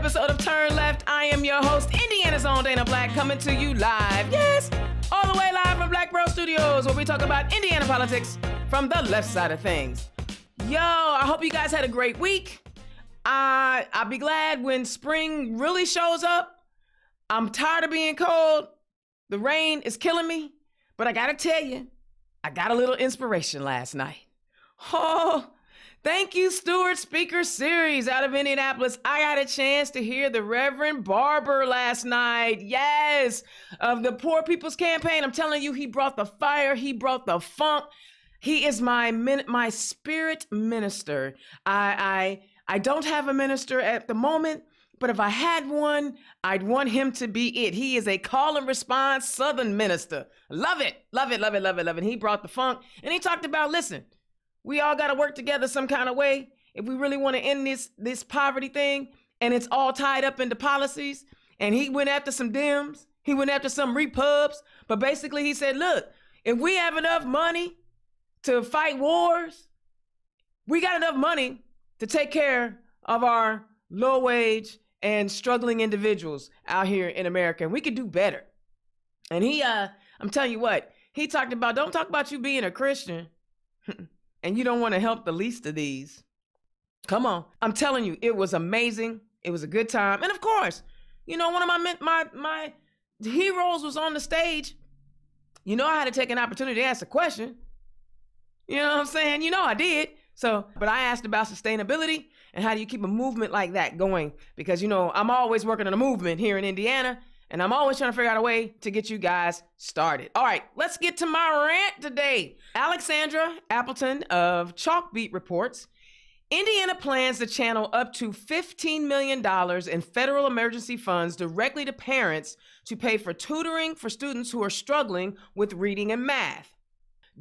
episode of Turn Left. I am your host, Indiana's own Dana Black, coming to you live. Yes, all the way live from Black Bro Studios, where we talk about Indiana politics from the left side of things. Yo, I hope you guys had a great week. I'll be glad when spring really shows up. I'm tired of being cold. The rain is killing me. But I gotta tell you, I got a little inspiration last night. Oh, thank you, Stewart Speaker Series out of Indianapolis. I got a chance to hear the Reverend Barber last night. Yes, of the Poor People's Campaign. I'm telling you, he brought the fire. He brought the funk. He is my spirit minister. I don't have a minister at the moment, but if I had one, I'd want him to be it. He is a call and response Southern minister. Love it, love it, love it, love it, love it. He brought the funk, and he talked about, listen, we all got to work together some kind of way if we really want to end this poverty thing, and it's all tied up into policies. And he went after some Dems. He went after some repubs. But basically he said, look, if we have enough money to fight wars, we got enough money to take care of our low wage and struggling individuals out here in America. And we could do better. And I'm telling you what, he talked about, don't talk about you being a Christian and you don't want to help the least of these. Come on. I'm telling you, it was amazing. It was a good time. And of course, you know, one of my heroes was on the stage. You know, I had to take an opportunity to ask a question. You know what I'm saying? You know, I did. But I asked about sustainability and how do you keep a movement like that going? Because, you know, I'm always working on a movement here in Indiana, and I'm always trying to figure out a way to get you guys started. All right, let's get to my rant today. Alexandra Appleton of Chalkbeat reports, Indiana plans to channel up to $15 million in federal emergency funds directly to parents to pay for tutoring for students who are struggling with reading and math.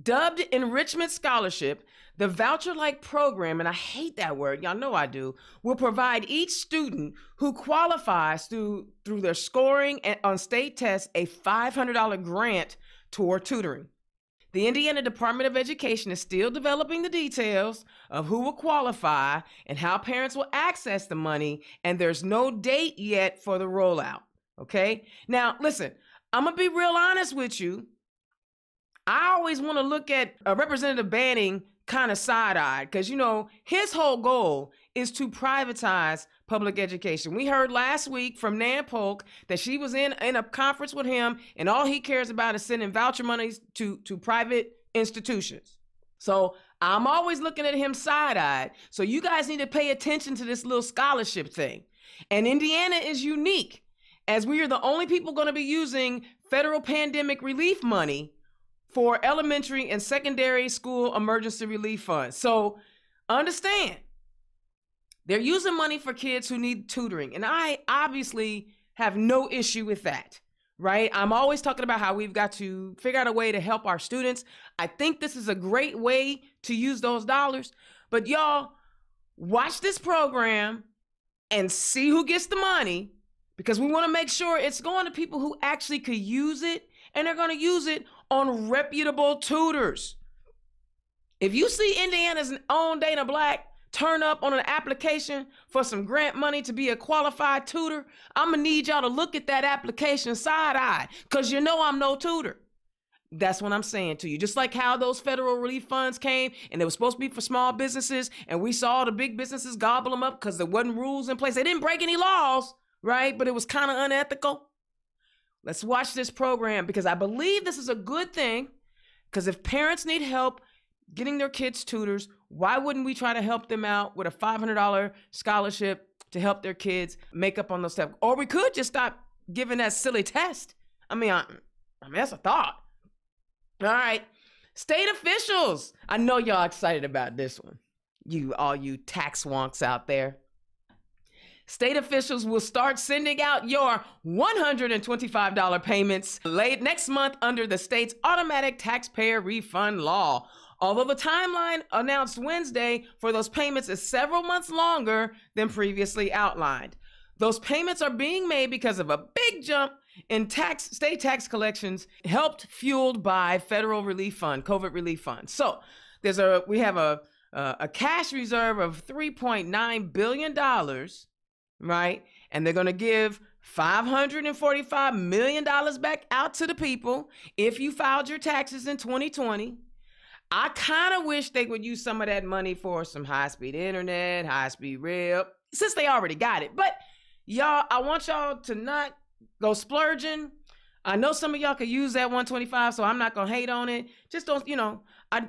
Dubbed Enrichment Scholarship, the voucher-like program, and I hate that word, y'all know I do, will provide each student who qualifies through their scoring on state tests a $500 grant toward tutoring. The Indiana Department of Education is still developing the details of who will qualify and how parents will access the money, and there's no date yet for the rollout, okay? Now, listen, I'm gonna be real honest with you. I always want to look at Representative Banning kind of side-eyed because, you know, his whole goal is to privatize public education. We heard last week from Nan Polk that she was in a conference with him and all he cares about is sending voucher monies to private institutions. So I'm always looking at him side-eyed. So you guys need to pay attention to this little scholarship thing. And Indiana is unique as we are the only people going to be using federal pandemic relief money for elementary and secondary school emergency relief funds. So understand, they're using money for kids who need tutoring. And I obviously have no issue with that, right? I'm always talking about how we've got to figure out a way to help our students. I think this is a great way to use those dollars. But y'all, watch this program and see who gets the money, because we want to make sure it's going to people who actually could use it, and they're going to use it on reputable tutors. If you see Indiana's own Dana Black turn up on an application for some grant money to be a qualified tutor, I'm gonna need y'all to look at that application side-eyed, because you know I'm no tutor. That's what I'm saying to you. Just like how those federal relief funds came and they were supposed to be for small businesses, and we saw the big businesses gobble them up because there wasn't rules in place. They didn't break any laws, right? But it was kind of unethical. Let's watch this program, because I believe this is a good thing, because if parents need help getting their kids tutors, why wouldn't we try to help them out with a $500 scholarship to help their kids make up on those stuff? Or we could just stop giving that silly test. I mean, that's a thought. All right, state officials. I know y'all excited about this one. All you tax wonks out there. State officials will start sending out your $125 payments late next month under the state's automatic taxpayer refund law. Although the timeline announced Wednesday for those payments is several months longer than previously outlined. Those payments are being made because of a big jump in state tax collections, fueled by federal relief fund, COVID relief fund. So we have a cash reserve of $3.9 billion, right? and they're going to give $545 million back out to the people if you filed your taxes in 2020. I kind of wish they would use some of that money for some high-speed internet, high-speed rail, since they already got it. But y'all, I want y'all to not go splurging. I know some of y'all could use that 125, so I'm not going to hate on it. Just don't, I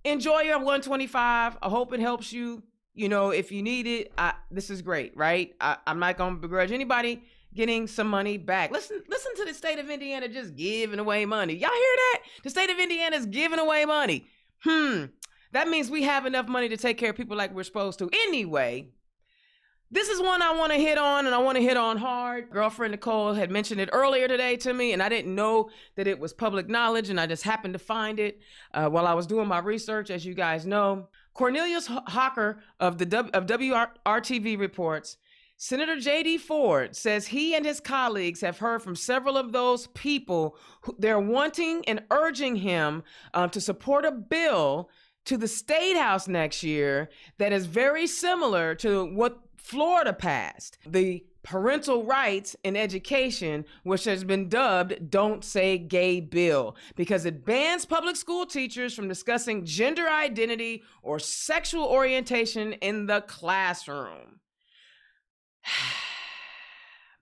enjoy your 125. I hope it helps you. If you need it, this is great, right? I'm not going to begrudge anybody getting some money back. Listen to the state of Indiana just giving away money. Y'all hear that? The state of Indiana is giving away money. That means we have enough money to take care of people like we're supposed to. Anyway, this is one I want to hit on, and I want to hit on hard. Girlfriend Nicole had mentioned it earlier today to me, and I didn't know that it was public knowledge, and I just happened to find it while I was doing my research, as you guys know. Cornelius Hawker of WRTV reports, Senator J.D. Ford says he and his colleagues have heard from several of those people who they're wanting and urging him to support a bill to the State House next year that is very similar to what Florida passed, the parental rights in education, which has been dubbed Don't Say Gay Bill, because it bans public school teachers from discussing gender identity or sexual orientation in the classroom.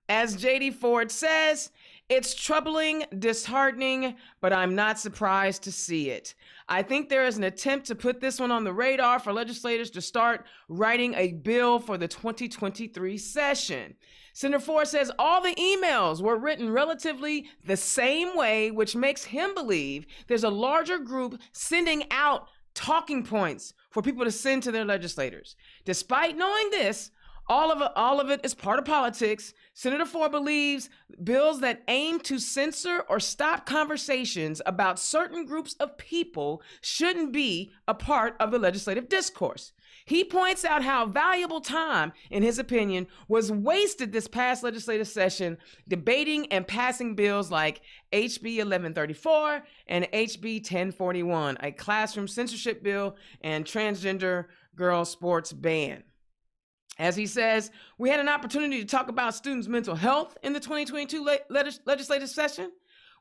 As J.D. Ford says, it's troubling, disheartening, but I'm not surprised to see it. I think there is an attempt to put this one on the radar for legislators to start writing a bill for the 2023 session. Senator Ford says all the emails were written relatively the same way, which makes him believe there's a larger group sending out talking points for people to send to their legislators. Despite knowing this, all of it is part of politics. Senator Ford believes bills that aim to censor or stop conversations about certain groups of people shouldn't be a part of the legislative discourse. He points out how valuable time, in his opinion, was wasted this past legislative session debating and passing bills like HB 1134 and HB 1041, a classroom censorship bill and transgender girl sports ban. As he says, we had an opportunity to talk about students' mental health in the 2022 legislative session.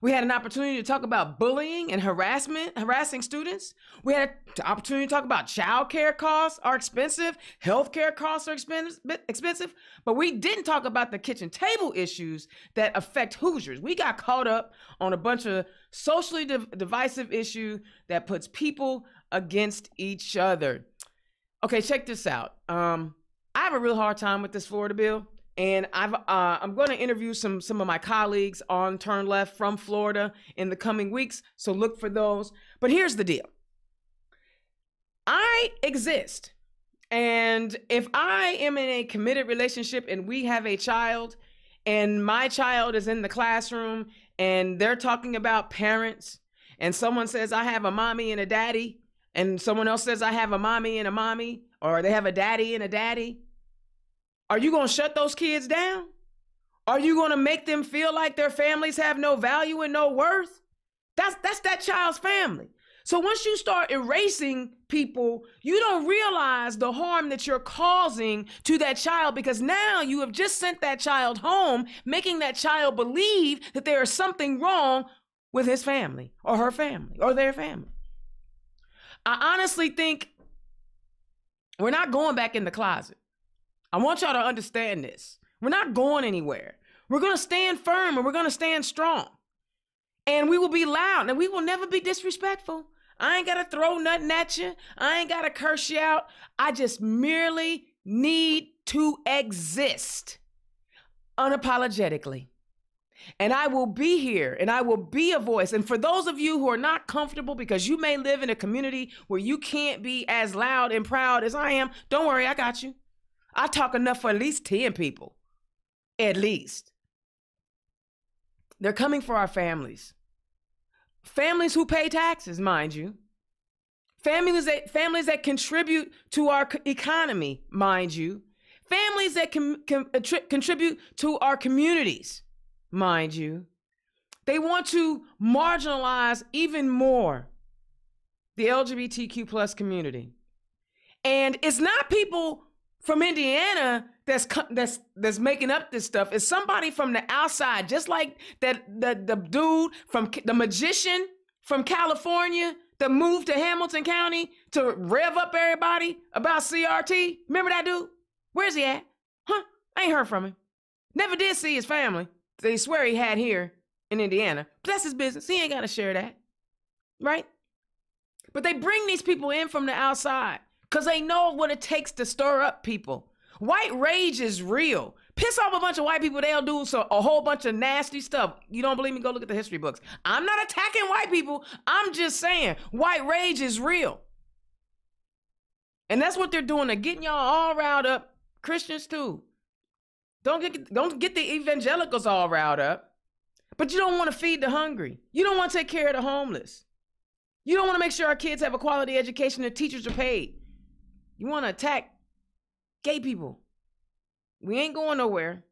We had an opportunity to talk about bullying and harassing students. We had an opportunity to talk about child care costs are expensive, health care costs are expensive, but we didn't talk about the kitchen table issues that affect Hoosiers. We got caught up on a bunch of socially divisive issues that puts people against each other. Okay, check this out. I have a real hard time with this Florida bill, and I'm going to interview some of my colleagues on Turn Left from Florida in the coming weeks, so look for those. But here's the deal. I exist, and if I am in a committed relationship and we have a child, and my child is in the classroom, and they're talking about parents, and someone says, I have a mommy and a daddy, and someone else says, I have a mommy and a mommy, or they have a daddy and a daddy, are you going to shut those kids down? Are you going to make them feel like their families have no value and no worth? That's that child's family. So once you start erasing people, you don't realize the harm that you're causing to that child, because now you have just sent that child home, making that child believe that there is something wrong with his family or her family or their family. I honestly think we're not going back in the closet. I want y'all to understand this. We're not going anywhere. We're going to stand firm and we're going to stand strong. And we will be loud and we will never be disrespectful. I ain't got to throw nothing at you. I ain't got to curse you out. I just merely need to exist unapologetically. And I will be here and I will be a voice. And for those of you who are not comfortable because you may live in a community where you can't be as loud and proud as I am, don't worry, I got you. I talk enough for at least 10 people, at least. They're coming for our families. Families who pay taxes, mind you. Families that contribute to our economy, mind you. Families that contribute to our communities, mind you. They want to marginalize even more the LGBTQ plus community. And it's not people from Indiana that's making up this stuff is somebody from the outside, just like the dude from the magician from California that moved to Hamilton County to rev up everybody about CRT. Remember that dude? Where's he at? Huh? I ain't heard from him. Never did see his family. They swear he had here in Indiana. But that's his business. He ain't got to share that. Right? But they bring these people in from the outside because they know what it takes to stir up people. White rage is real. Piss off a bunch of white people, they'll do a whole bunch of nasty stuff. You don't believe me? Go look at the history books. I'm not attacking white people. I'm just saying white rage is real. And that's what they're doing. They're getting y'all all riled up. Christians too. Don't get the evangelicals all riled up. But you don't want to feed the hungry. You don't want to take care of the homeless. You don't want to make sure our kids have a quality education and teachers are paid. You want to attack gay people. We ain't going nowhere.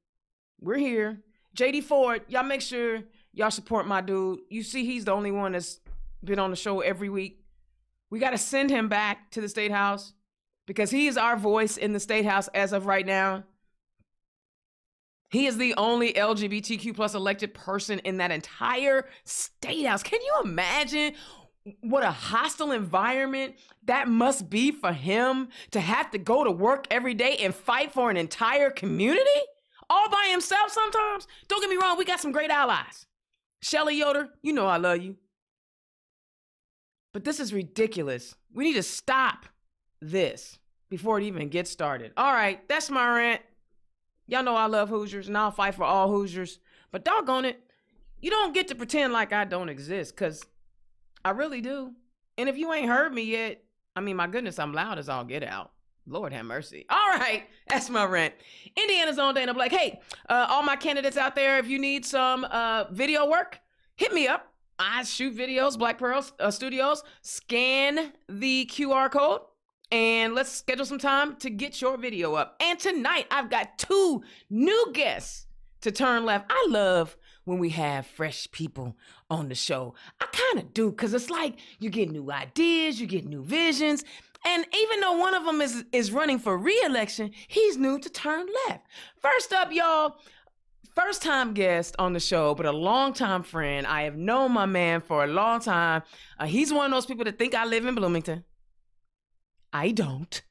We're here. JD Ford, y'all make sure y'all support my dude. You see, he's the only one that's been on the show every week. We got to send him back to the State House because he is our voice in the State House as of right now. He is the only LGBTQ plus elected person in that entire State House. Can you imagine what a hostile environment that must be for him to have to go to work every day and fight for an entire community all by himself sometimes? Don't get me wrong, we got some great allies. Shelly Yoder, you know I love you. But this is ridiculous. We need to stop this before it even gets started. All right, that's my rant. Y'all know I love Hoosiers and I'll fight for all Hoosiers. But doggone it, you don't get to pretend like I don't exist, because I really do. And if you ain't heard me yet, I mean, my goodness, I'm loud as all get out. Lord have mercy. All right, that's my rant. Indiana's own Dana Black. Hey, all my candidates out there, if you need some video work, hit me up. I shoot videos, Black Pearl Studios. Scan the QR code and let's schedule some time to get your video up. And tonight, I've got 2 new guests to Turn Left. I love when we have fresh people on the show. I kind of do, because it's like you get new ideas, you get new visions. And even though one of them is running for re-election, he's new to Turn Left. First up, y'all, first time guest on the show, but a longtime friend. I have known my man for a long time. He's one of those people that think I live in Bloomington. I don't.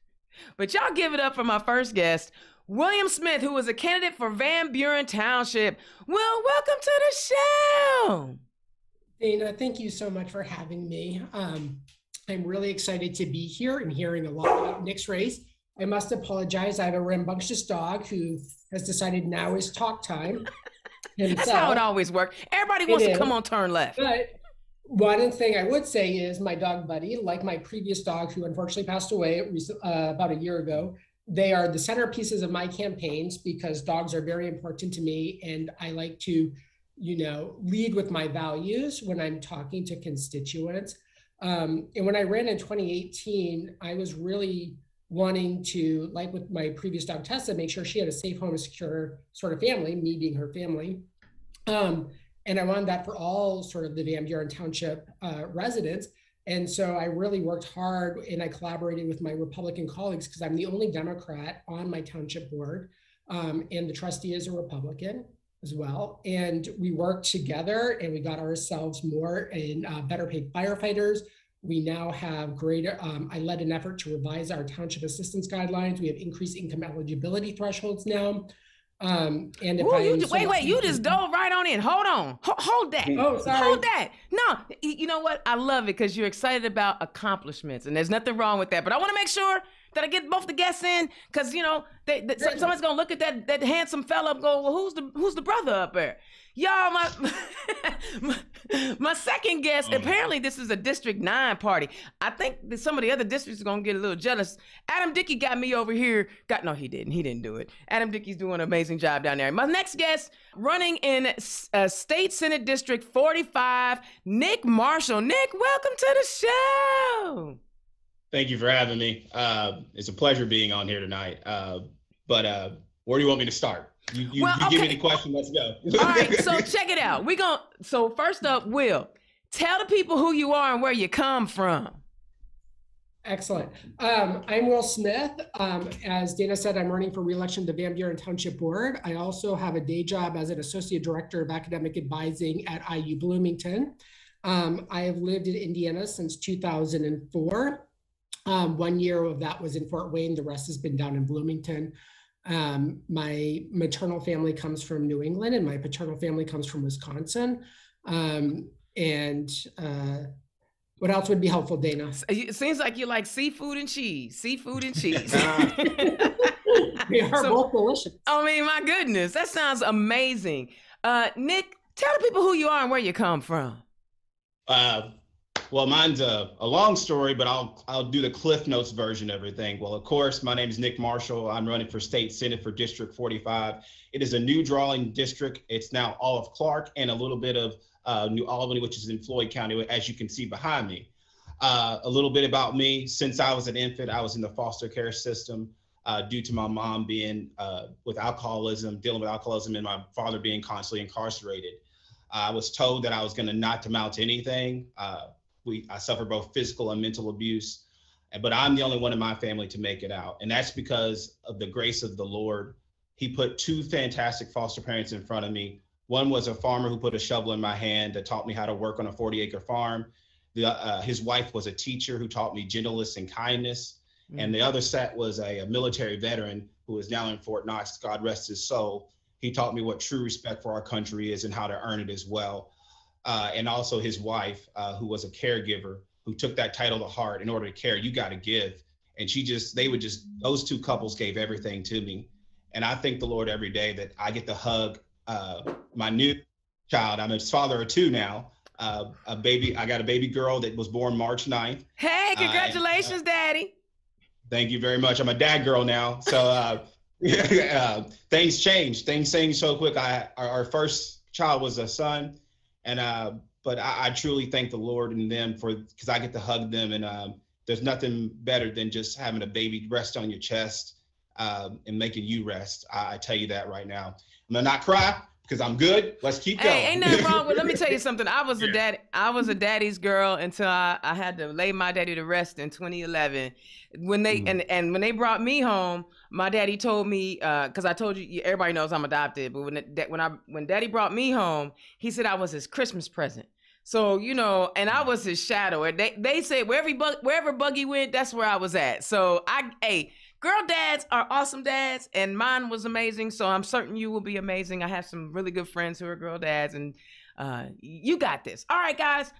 But y'all give it up for my first guest, William Smith, who is a candidate for Van Buren Township. Will, welcome to the show. Dana, thank you so much for having me. I'm really excited to be here and hearing a lot about Nick's race. I must apologize. I have a rambunctious dog who has decided now is talk time. That's how it always works. Everybody wants to come on Turn Left. But one thing I would say is my dog Buddy, like my previous dog who unfortunately passed away about a year ago, they are the centerpieces of my campaigns because dogs are very important to me. And I like to, lead with my values when I'm talking to constituents. And when I ran in 2018, I was really wanting to, like with my previous dog Tessa, make sure she had a safe home and secure sort of family, me being her family. And I wanted that for all sort of the Van Buren Township residents. And so I really worked hard and I collaborated with my Republican colleagues because I'm the only Democrat on my township board. And the trustee is a Republican as well. And we worked together and we got ourselves more and better paid firefighters. We now have greater, I led an effort to revise our township assistance guidelines. We have increased income eligibility thresholds now. And if wait, you just dove right on in. Hold on. Hold that. Oh, sorry. Hold that. No, you know what? I love it because you're excited about accomplishments and there's nothing wrong with that. But I want to make sure that I get both the guests in because, someone's going to look at that handsome fella and go, well, who's the brother up there? Y'all, my second guest, apparently this is a District 9 party. I think that some of the other districts are going to get a little jealous. Adam Dickey got me over here. No, he didn't. He didn't do it. Adam Dickey's doing an amazing job down there. My next guest, running in State Senate District 45, Nick Marshall. Nick, welcome to the show. Thank you for having me. It's a pleasure being on here tonight. But where do you want me to start? You give me the question, let's go. All right, so check it out. So first up, Will, tell the people who you are and where you come from. Excellent. I'm Will Smith. As Dana said, I'm running for re-election to the Van Buren Township Board. I also have a day job as an Associate Director of Academic Advising at IU Bloomington. I have lived in Indiana since 2004. 1 year of that was in Fort Wayne. The rest has been down in Bloomington. My maternal family comes from New England and my paternal family comes from Wisconsin. What else would be helpful, Dana? It seems like you like seafood and cheese. Seafood and cheese. They are both delicious. I mean, my goodness, that sounds amazing. Nick, tell the people who you are and where you come from. Well, mine's a long story, but I'll do the Cliff Notes version of everything. Well, of course, my name is Nick Marshall. I'm running for state senate for District 45. It is a new drawing district. It's now all of Clark and a little bit of New Albany, which is in Floyd County, as you can see behind me. A little bit about me. Since I was an infant, I was in the foster care system due to my mom being with alcoholism, dealing with alcoholism, and my father being constantly incarcerated. I was told that I was going to not amount to anything. I suffered both physical and mental abuse, but I'm the only one in my family to make it out. And that's because of the grace of the Lord. He put two fantastic foster parents in front of me. One was a farmer who put a shovel in my hand that taught me how to work on a 40-acre farm. His wife was a teacher who taught me gentleness and kindness. Mm-hmm. And the other set was a military veteran who is now in Fort Knox, God rest his soul. He taught me what true respect for our country is and how to earn it as well. And also his wife, who was a caregiver, who took that title to heart. In order to care, you got to give. And those two couples gave everything to me. And I thank the Lord every day that I get to hug my new child. I'm his father of two now. I got a baby girl that was born March 9th. Hey, congratulations, Daddy. Thank you very much. I'm a dad girl now. So things changed. Things changed so quick. Our first child was a son. But I truly thank the Lord and them because I get to hug them. And there's nothing better than just having a baby rest on your chest and making you rest. I tell you that right now. I'm gonna not cry because I'm good. Let's keep going. Hey, ain't nothing wrong with. Let me tell you something. I was a daddy's girl until I had to lay my daddy to rest in 2011. When they and when they brought me home, my daddy told me because I told you everybody knows I'm adopted. But when Daddy brought me home, he said I was his Christmas present. So and I was his shadow. And they said wherever Buggy went, that's where I was at. So girl dads are awesome dads, and mine was amazing. So I'm certain you will be amazing. I have some really good friends who are girl dads, and you got this. All right, guys,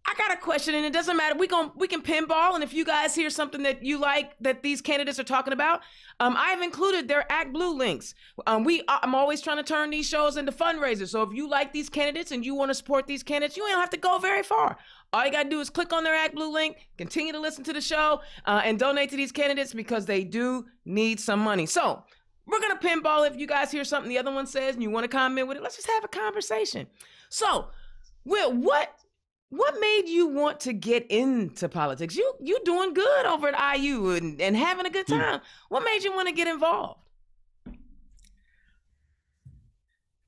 I got a question, and it doesn't matter. We can pinball, and if you guys hear something that you like that these candidates are talking about, I've included their Act Blue links. I'm always trying to turn these shows into fundraisers. So if you like these candidates and you want to support these candidates, you don't have to go very far. All you got to do is click on their Act Blue link, continue to listen to the show, and donate to these candidates because they do need some money. So we're going to pinball. If you guys hear something the other one says and you want to comment with it, let's just have a conversation. So, Will, what made you want to get into politics? You doing good over at IU and having a good time. What made you want to get involved?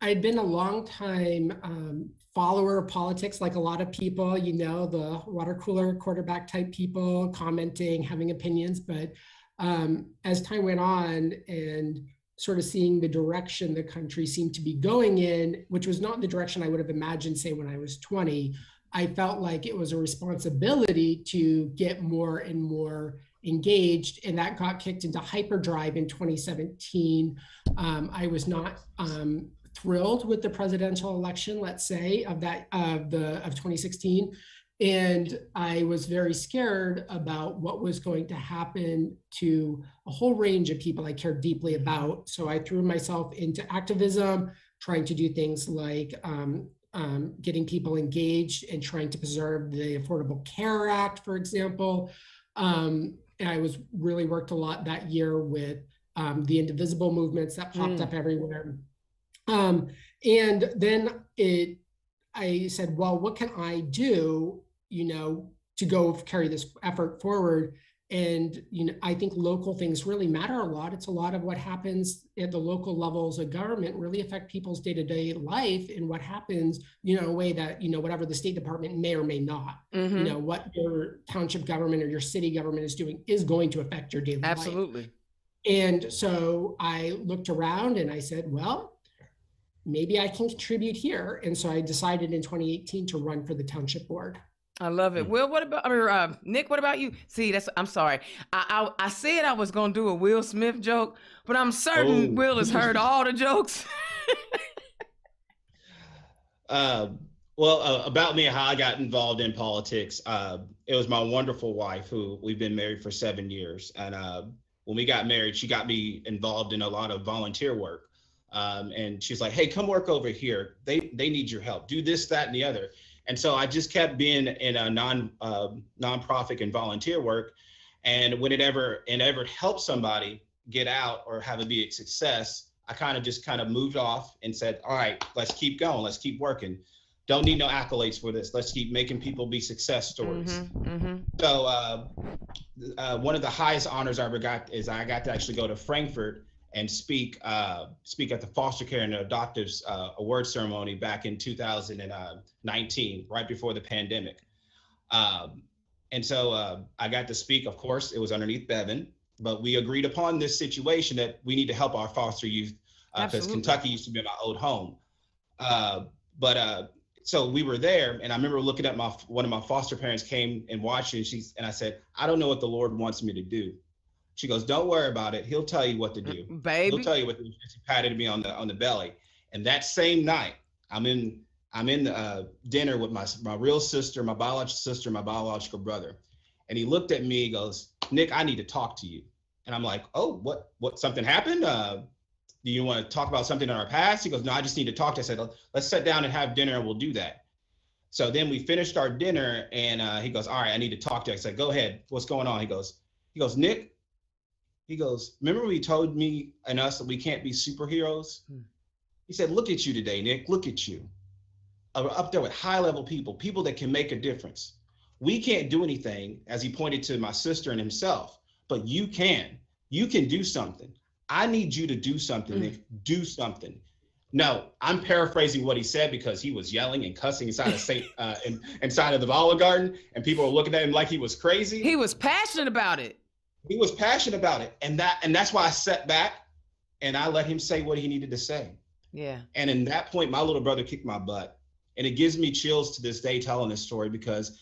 I'd been a long time follower of politics, like a lot of people, the water cooler quarterback type people, commenting, having opinions. But as time went on and sort of seeing the direction the country seemed to be going in, which was not the direction I would have imagined, say, when I was 20, I felt like it was a responsibility to get more and more engaged, and that got kicked into hyperdrive in 2017. I was not thrilled with the presidential election, let's say, of 2016, and I was very scared about what was going to happen to a whole range of people I cared deeply about. So I threw myself into activism, trying to do things like getting people engaged and trying to preserve the Affordable Care Act, for example. And I really worked a lot that year with the indivisible movements that popped up everywhere. And then I said, well, what can I do, to go carry this effort forward? And, I think local things really matter a lot. It's a lot of what happens at the local levels of government really affect people's day-to-day life, and what happens, in a way that, whatever the State Department may or may not, what your township government or your city government is doing is going to affect your daily life. Absolutely. And so I looked around and I said, well, maybe I can contribute here. And so I decided in 2018 to run for the township board. I love it. Will, what about, Nick, what about you? See, I'm sorry. I said I was going to do a Will Smith joke, but I'm certain Will has heard all the jokes. About me and how I got involved in politics, it was my wonderful wife, who we've been married for 7 years. And when we got married, she got me involved in a lot of volunteer work. And she's like, hey, come work over here. They need your help. Do this, that, and the other. And so I just kept being in a nonprofit and volunteer work. And when it ever helped somebody get out or have it be a success, I kind of moved off and said, all right, let's keep going. Let's keep working. Don't need no accolades for this. Let's keep making people be success stories. So one of the highest honors I ever got is I got to actually go to Frankfurt and speak at the foster care and adoptive award ceremony back in 2019, right before the pandemic. And so I got to speak. Of course, it was underneath Bevan, but we agreed upon this situation that we need to help our foster youth, because Kentucky used to be my old home. So we were there, and I remember looking at one of my foster parents came and watched it, and I said, I don't know what the Lord wants me to do. She goes, don't worry about it. He'll tell you what to do. Baby. He'll tell you what to do. She patted me on the belly. And that same night, I'm in dinner with my real sister, my biological sister, my biological brother. And he looked at me, he goes, Nick, I need to talk to you. And I'm like, oh, what, something happened? Do you want to talk about something in our past? He goes, no, I just need to talk to you. I said, let's sit down and have dinner and we'll do that. So then we finished our dinner and he goes, all right, I need to talk to you. I said, go ahead. What's going on? He goes, Nick, he goes, remember when you told me and us that we can't be superheroes? He said, look at you today, Nick, look at you. Up there with high level people that can make a difference. We can't do anything, as he pointed to my sister and himself, but you can do something. I need you to do something, Nick, do something. No, I'm paraphrasing what he said because he was yelling and cussing inside of the Olive Garden, and people were looking at him like he was crazy. He was passionate about it. He was passionate about it. And that's why I sat back and I let him say what he needed to say. Yeah. And in that point, my little brother kicked my butt. And it gives me chills to this day telling this story, because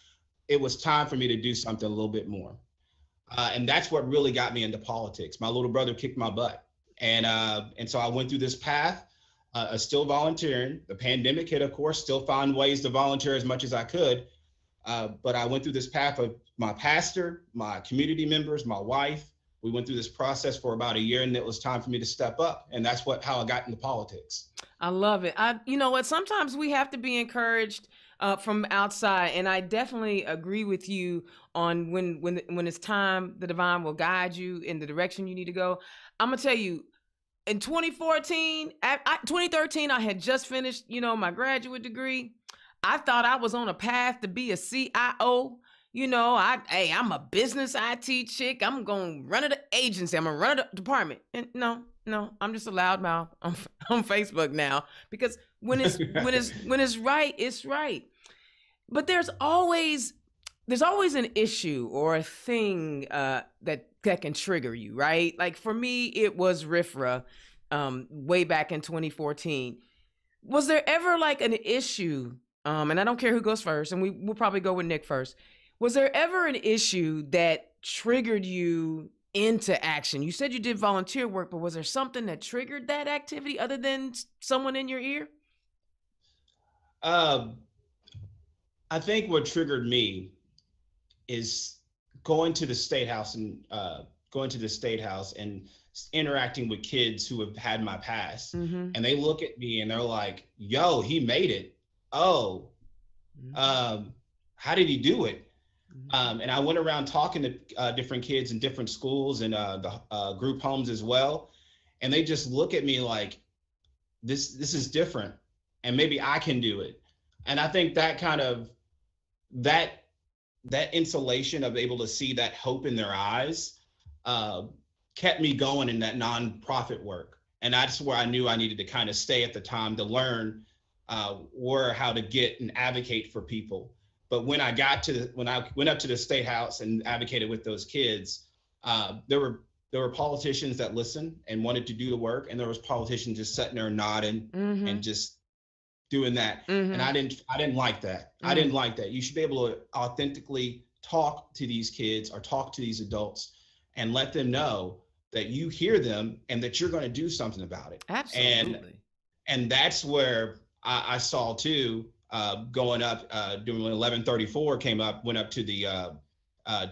it was time for me to do something a little bit more. And that's what really got me into politics. My little brother kicked my butt. And so I went through this path, still volunteering. The pandemic hit, of course, still found ways to volunteer as much as I could. But I went through this path of my pastor, my community members, my wife. We went through this process for about a year, and it was time for me to step up. And that's how I got into politics. I love it. You know what? Sometimes we have to be encouraged from outside. And I definitely agree with you on when it's time, the divine will guide you in the direction you need to go. I'm going to tell you, in 2013, I had just finished, my graduate degree. I thought I was on a path to be a CIO. I'm a business IT chick. I'm going to run an agency. I'm going to run a department. And no, I'm just a loudmouth on Facebook now, because when it's right, it's right. But there's always an issue or a thing that can trigger you, right? Like for me, it was RFRA way back in 2014. Was there ever like an issue? And I don't care who goes first, and we'll probably go with Nick first. Was there ever an issue that triggered you into action? You said you did volunteer work, but was there something that triggered that activity other than someone in your ear? I think what triggered me is going to the state house and interacting with kids who have had my past. Mm-hmm. And they look at me and they're like, yo, he made it. Oh, how did he do it? And I went around talking to different kids in different schools and the group homes as well. And they just look at me like, this is different, and maybe I can do it. And I think that that insulation of able to see that hope in their eyes kept me going in that nonprofit work. And that's where I knew I needed to kind of stay at the time to learn how to get and advocate for people. But when I went up to the State House and advocated with those kids, there were politicians that listened and wanted to do the work, and there was politicians just sitting there nodding and just doing that. And I didn't like that. I didn't like that. You should be able to authentically talk to these kids or talk to these adults and let them know that you hear them and that you're going to do something about it. Absolutely. And that's where I saw too, going up, doing when 1134 came up, went up to the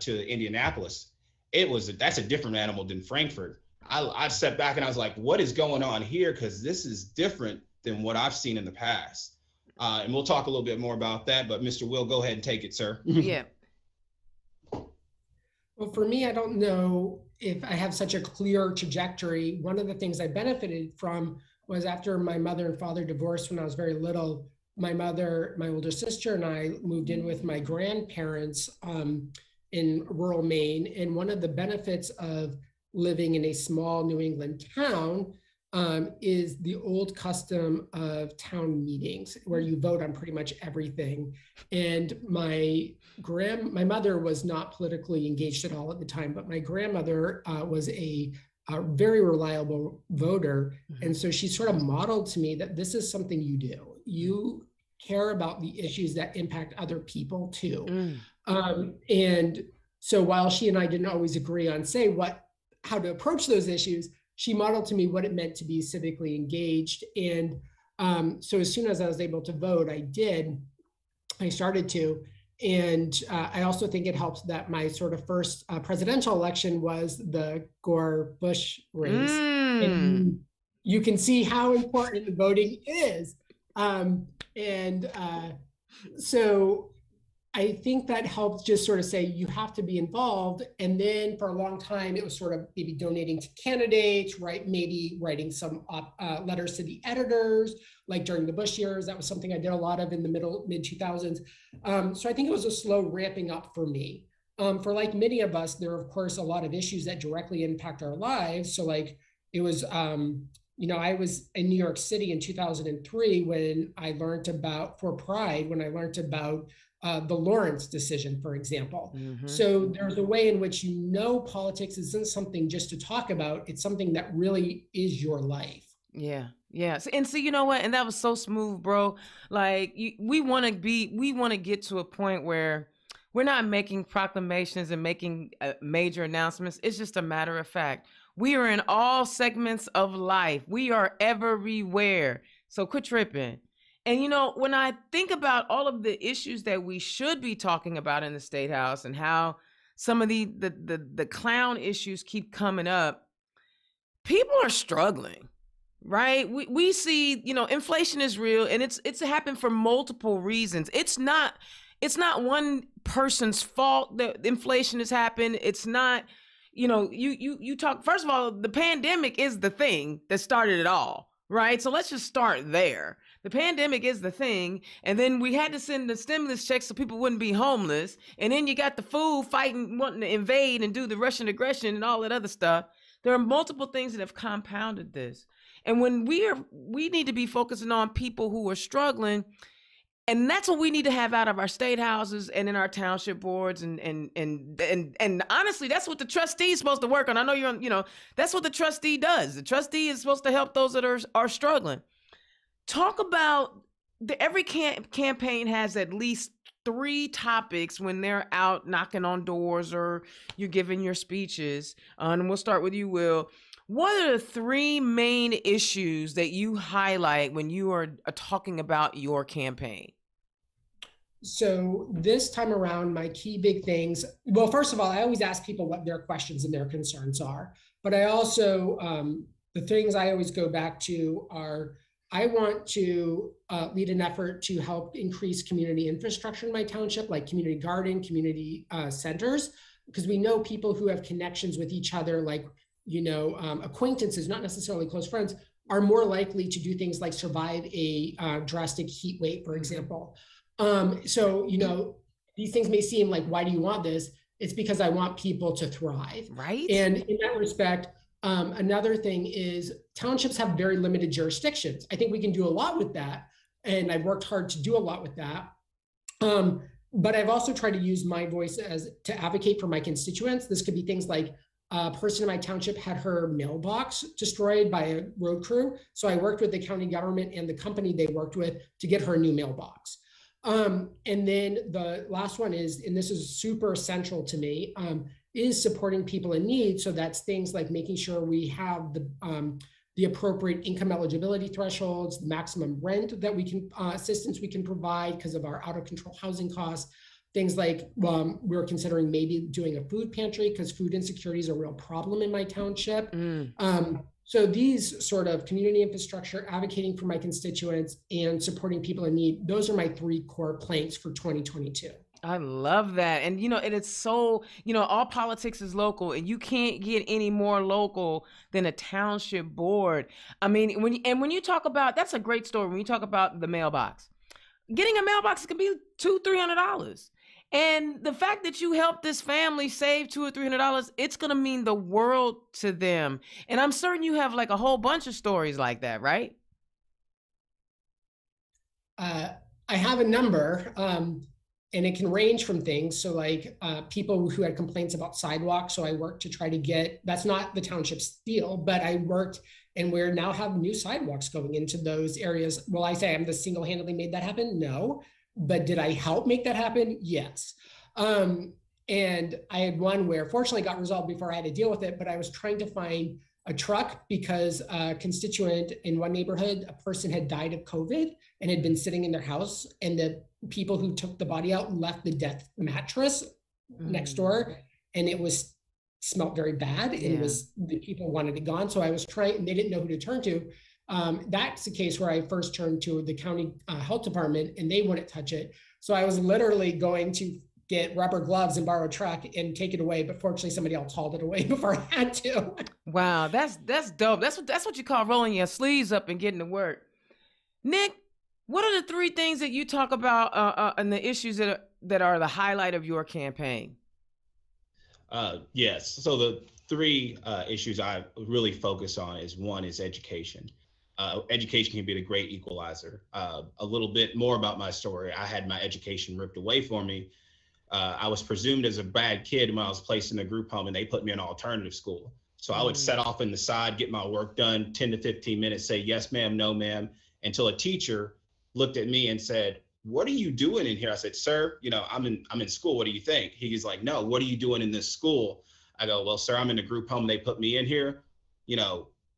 to Indianapolis. That's a different animal than Frankfurt. I stepped back and I was like, what is going on here? Because this is different than what I've seen in the past. And we'll talk a little bit more about that, but Mr. Will, go ahead and take it, sir. Yeah. Well, for me, I don't know if I have such a clear trajectory. One of the things I benefited from was after my mother and father divorced when I was very little, my mother, my older sister, and I moved in with my grandparents in rural Maine. And one of the benefits of living in a small New England town is the old custom of town meetings where you vote on pretty much everything. And my mother was not politically engaged at all at the time, but my grandmother was a very reliable voter. And so she sort of modeled to me that this is something you do. You care about the issues that impact other people too. And so while she and I didn't always agree on, say, how to approach those issues, she modeled to me what it meant to be civically engaged. And so as soon as I was able to vote, I started to. And I also think it helps that my sort of first presidential election was the Gore-Bush race. And you can see how important voting is. So I think that helps just sort of say you have to be involved. And then for a long time, it was sort of maybe donating to candidates, right? Maybe writing some letters to the editors, like during the Bush years. That was something I did a lot of in the mid 2000s. So I think it was a slow ramping up for me. For like many of us, there are of course a lot of issues that directly impact our lives. So like it was, I was in New York City in 2003 when I learned about, for Pride, when I learned about the Lawrence decision, for example. So there's a way in which politics isn't something just to talk about. It's something that really is your life. Yeah. Yeah. And so, you know what? And that was so smooth, bro. Like we want to get to a point where we're not making proclamations and making major announcements. It's just a matter of fact. We are in all segments of life. We are everywhere. So quit tripping. And, when I think about all of the issues that we should be talking about in the State House and how some of the clown issues keep coming up, people are struggling, right? We see, inflation is real, and it's happened for multiple reasons. It's not one person's fault that inflation has happened. It's not, you talk, first of all, the pandemic is the thing that started it all, right? So let's just start there. The pandemic is the thing. And then we had to send the stimulus checks so people wouldn't be homeless. And then you got the fool fighting, wanting to invade and do the Russian aggression and all that other stuff. There are multiple things that have compounded this. And when we need to be focusing on people who are struggling, and that's what we need to have out of our state houses and in our township boards. And honestly, that's what the trustee is supposed to work on. I know that's what the trustee does. The trustee is supposed to help those that are struggling. Talk about every campaign has at least 3 topics when they're out knocking on doors or you're giving your speeches. And we'll start with you, Will. What are the 3 main issues that you highlight when you are talking about your campaign? So this time around, my key big things, well, first of all, I always ask people what their questions and their concerns are. But I also, the things I always go back to are, I want to lead an effort to help increase community infrastructure in my township, like community garden, community centers, because we know people who have connections with each other, like, acquaintances, not necessarily close friends, are more likely to do things like survive a drastic heat wave, for example. So, these things may seem like, why do you want this? It's because I want people to thrive. Right. And in that respect, another thing is townships have very limited jurisdictions. I think we can do a lot with that. And I've worked hard to do a lot with that. But I've also tried to use my voice to advocate for my constituents. This could be things like a person in my township had her mailbox destroyed by a road crew. So I worked with the county government and the company they worked with to get her a new mailbox. And then the last one is, and this is super essential to me, is supporting people in need. So that's things like making sure we have the appropriate income eligibility thresholds, the maximum rent that we can, assistance we can provide because of our out of control housing costs. Things like we're considering maybe doing a food pantry because food insecurity is a real problem in my township. So these sort of community infrastructure, advocating for my constituents, and supporting people in need, those are my 3 core planks for 2022. I love that. And, and it's so, all politics is local, and you can't get any more local than a township board. I mean, when you talk about, that's a great story. When you talk about the mailbox, getting a mailbox can be $200-$300. And the fact that you helped this family save $200 or $300, it's going to mean the world to them. And I'm certain you have like a whole bunch of stories like that, right? I have a number, and it can range from things. So like people who had complaints about sidewalks. So I worked to try to get, that's not the township's deal, but I worked, and we're now have new sidewalks going into those areas. Will I say I'm the single-handedly made that happen? No. But did I help make that happen? Yes. And I had one where fortunately got resolved before I had to deal with it, but I was trying to find a truck because a constituent in one neighborhood, a person had died of COVID and had been sitting in their house, and the people who took the body out left the death mattress next door, and it was smelled very bad, and it was, the people wanted it gone. So I was trying, and they didn't know who to turn to. That's the case where I first turned to the county health department, and they wouldn't touch it. So I was literally going to get rubber gloves and borrow a truck and take it away. But fortunately, somebody else hauled it away before I had to. Wow, that's dope. That's what you call rolling your sleeves up and getting to work. Nick, what are the 3 things that you talk about and the issues that are the highlight of your campaign? Yes. So the 3 issues I really focus on is, one is education. Education can be the great equalizer. A little bit more about my story. I had my education ripped away from me. I was presumed as a bad kid when I was placed in a group home, and they put me in alternative school. So I would set off in the side, get my work done, 10 to 15 minutes, say, yes, ma'am, no, ma'am, until a teacher looked at me and said, what are you doing in here? I said, sir, I'm in school. What do you think? He's like, no, what are you doing in this school? I go, well, sir, I'm in a group home. They put me in here.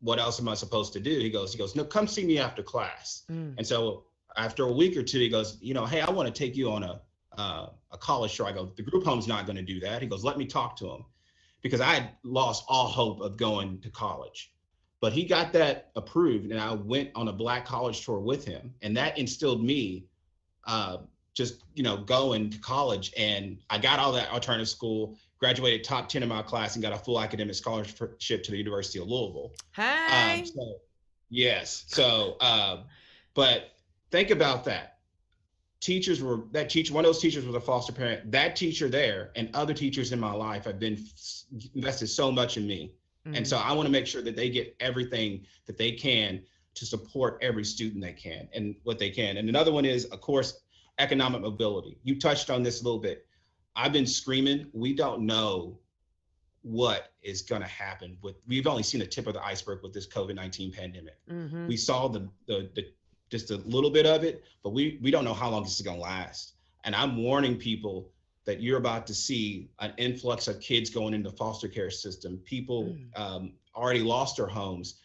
What else am I supposed to do? He goes, no, come see me after class. And so after a week or 2, he goes, hey, I want to take you on a college tour. I go, the group home's not going to do that. He goes, let me talk to him, because I had lost all hope of going to college. But he got that approved, and I went on a Black college tour with him, and that instilled me just going to college. And I got all that alternative school, graduated top 10 in my class, and got a full academic scholarship to the University of Louisville. Hey. Yes. So, but think about that. One of those teachers was a foster parent. That teacher there and other teachers in my life have been invested so much in me. And so I want to make sure that they get everything that they can to support every student they can and what they can. And another one is, of course, economic mobility. You touched on this a little bit. I've been screaming, we don't know what is going to happen we've only seen the tip of the iceberg with this COVID-19 pandemic. We saw the just a little bit of it, but we don't know how long this is going to last. And I'm warning people that you're about to see an influx of kids going into the foster care system. People already lost their homes,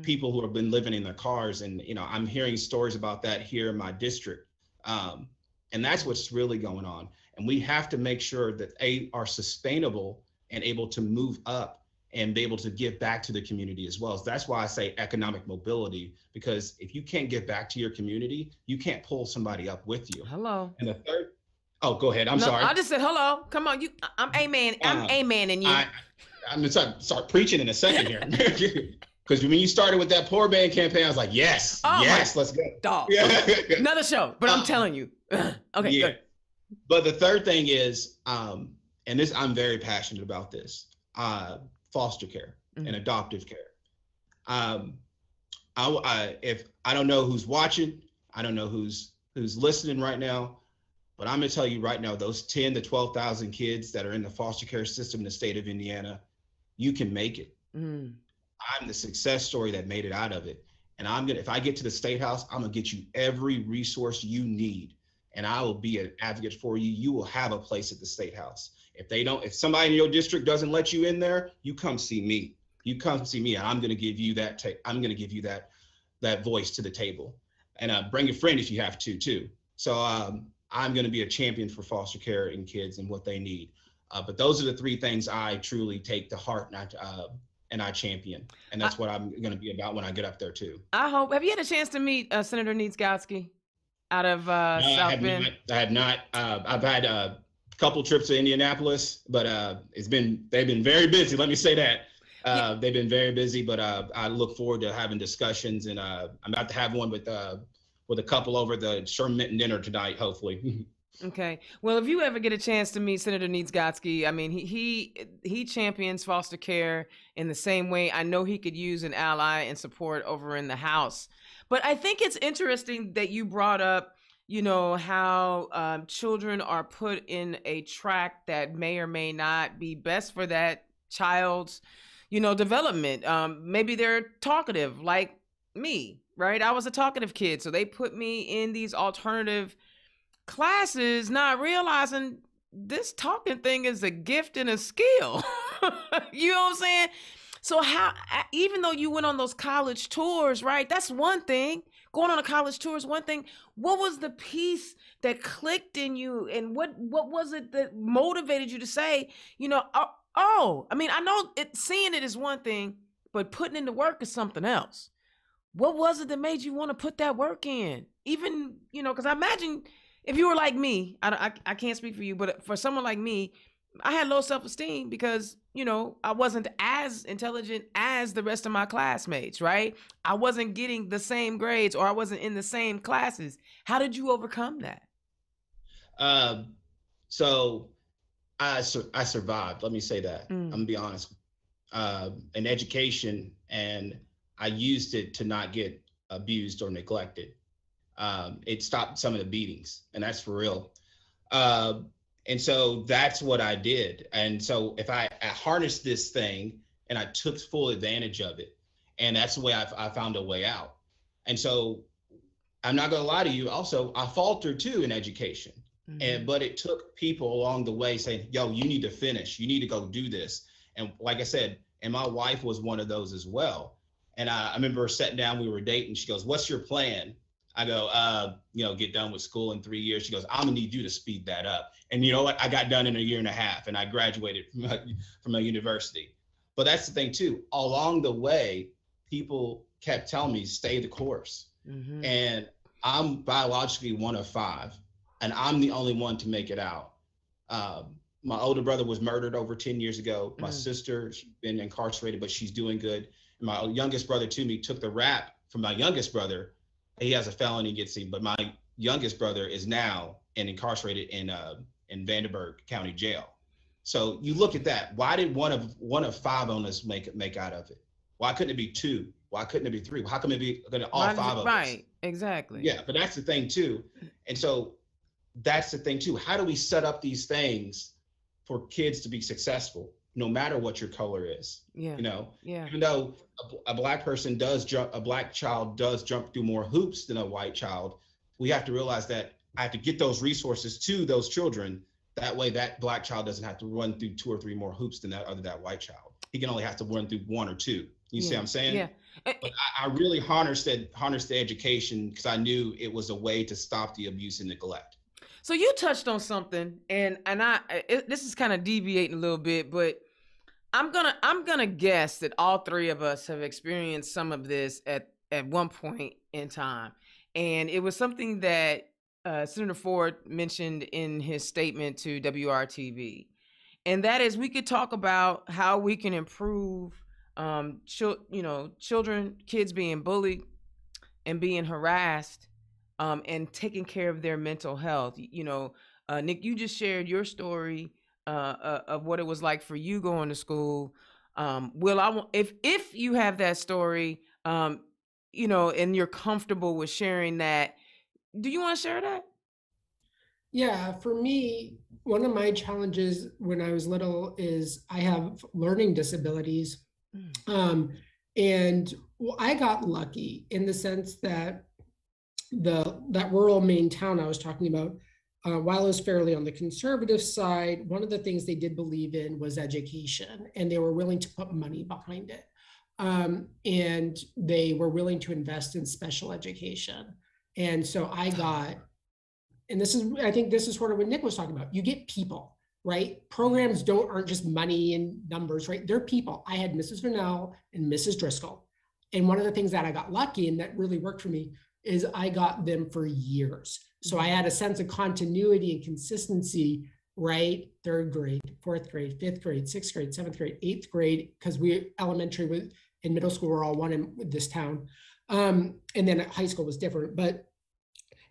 people who have been living in their cars. And, I'm hearing stories about that here in my district. And that's what's really going on. And we have to make sure that they are sustainable and able to move up and be able to give back to the community as well. So that's why I say economic mobility, because if you can't give back to your community, you can't pull somebody up with you. Hello. And the third, oh, go ahead. I'm sorry. I just said hello. Come on, I'm amen. I'm amen in you. I'm gonna start preaching in a second here. Because when you started with that poor man campaign, I was like, yes, let's go. Dog. Yeah. Another show, but I'm telling you. Okay, yeah. good. But the third thing is, and this, I'm very passionate about this, foster care and adoptive care. If I don't know who's watching, I don't know who's listening right now, but I'm gonna tell you right now, those 10 to 12,000 kids that are in the foster care system in the state of Indiana, you can make it. I'm the success story that made it out of it. And if I get to the State House, I'm gonna get you every resource you need. And I will be an advocate for you. You will have a place at the State House. If somebody in your district doesn't let you in there, you come see me. You come see me, and I'm gonna give you that. I'm gonna give you that voice to the table, and bring a friend if you have to too. So I'm gonna be a champion for foster care and kids and what they need. But those are the three things I truly take to heart, and I champion, and that's what I'm going to be about when I get up there too. I hope. Have you had a chance to meet Senator Needzkowski out of South Bend? I have not. I've had a couple trips to Indianapolis, but they've been very busy. Let me say that. They've been very busy, but I look forward to having discussions, and I'm about to have one with a couple over the Sherman Minton dinner tonight, hopefully. Okay. Well, if you ever get a chance to meet Senator Needzkowski, I mean, he champions foster care in the same way. I know he could use an ally and support over in the House. But I think it's interesting that you brought up, how children are put in a track that may or may not be best for that child's, development. Maybe they're talkative like me, right? I was a talkative kid, so they put me in these alternative classes, not realizing this talking thing is a gift and a skill. You know what I'm saying? So even though you went on those college tours, right? That's one thing. Going on a college tour is one thing. What was the piece that clicked in you, and what was it that motivated you to say, I know seeing it is one thing, but putting in the work is something else. What was it that made you want to put that work in? Even, because I imagine if you were like me, I can't speak for you, but for someone like me, I had low self-esteem because, I wasn't as intelligent as the rest of my classmates, right? I wasn't getting the same grades, or I wasn't in the same classes. How did you overcome that? So I survived. Let me say that. I'm gonna be honest. In education, and I used it to not get abused or neglected. It stopped some of the beatings, and that's for real. And so that's what I did. And so if I harnessed this thing and I took full advantage of it, and that's the way I found a way out. And so I'm not gonna lie to you, also, I faltered too in education. But it took people along the way saying, yo, you need to finish, you need to go do this. And like I said, and my wife was one of those as well. And I remember sitting down, we were dating, she goes, what's your plan? I go, get done with school in 3 years. She goes, I'm gonna need you to speed that up. And you know what? I got done in 1.5 years, and I graduated from a university. But that's the thing too. Along the way, people kept telling me, stay the course. And I'm biologically one of 5, and I'm the only one to make it out. My older brother was murdered over 10 years ago. My sister, she's been incarcerated, but she's doing good. And my youngest brother to me took the rap from my youngest brother. He has a felony, gets him, but my youngest brother is now incarcerated in Vandenberg County Jail. So you look at that. Why did one of 5 on us make out of it? Why couldn't it be 2? Why couldn't it be 3? How come it be all 5 of us? Right, exactly. Yeah, but that's the thing too. And so that's the thing too. How do we set up these things for kids to be successful, no matter what your color is? Yeah. Even though a black child does jump through more hoops than a white child, we have to realize that I have to get those resources to those children. That way that black child doesn't have to run through 2 or 3 more hoops than that white child. He can only have to run through 1 or 2. You see what I'm saying? Yeah. But I really harnessed the education because I knew it was a way to stop the abuse and neglect. So you touched on something, and this is kind of deviating a little bit, but I'm gonna guess that all 3 of us have experienced some of this at one point in time, and it was something that Senator Ford mentioned in his statement to WRTV, and that is we could talk about how we can improve, kids being bullied and being harassed, and taking care of their mental health. Nick, you just shared your story of what it was like for you going to school. Will, if you have that story, you know, and you're comfortable with sharing that, do you want to share that? Yeah, for me, one of my challenges when I was little is I have learning disabilities. Um, and I got lucky in the sense that that rural Maine town I was talking about, while it was fairly on the conservative side, one of the things they did believe in was education, and they were willing to put money behind it. And they were willing to invest in special education. And so I got, and this is, I think this is sort of what Nick was talking about. You get people, right? Programs aren't just money and numbers, right? They're people. I had Mrs. Vernell and Mrs. Driscoll. And one of the things that I got lucky and that really worked for me is I got them for years. So I had a sense of continuity and consistency, right? Third grade, fourth grade, fifth grade, sixth grade, seventh grade, eighth grade, because we elementary and middle school were all one in this town. And then high school was different.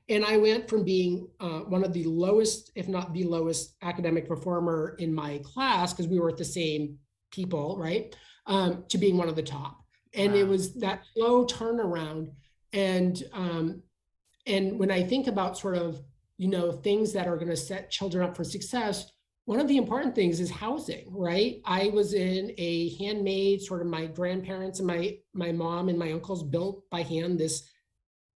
And I went from being one of the lowest, if not the lowest academic performer in my class, because we were at the same people, right? To being one of the top. And wow. It was that slow turnaround. And when I think about sort of, you know, things that are going to set children up for success, one of the important things is housing, right? I was in a handmade, sort of my grandparents and my mom and my uncles built by hand this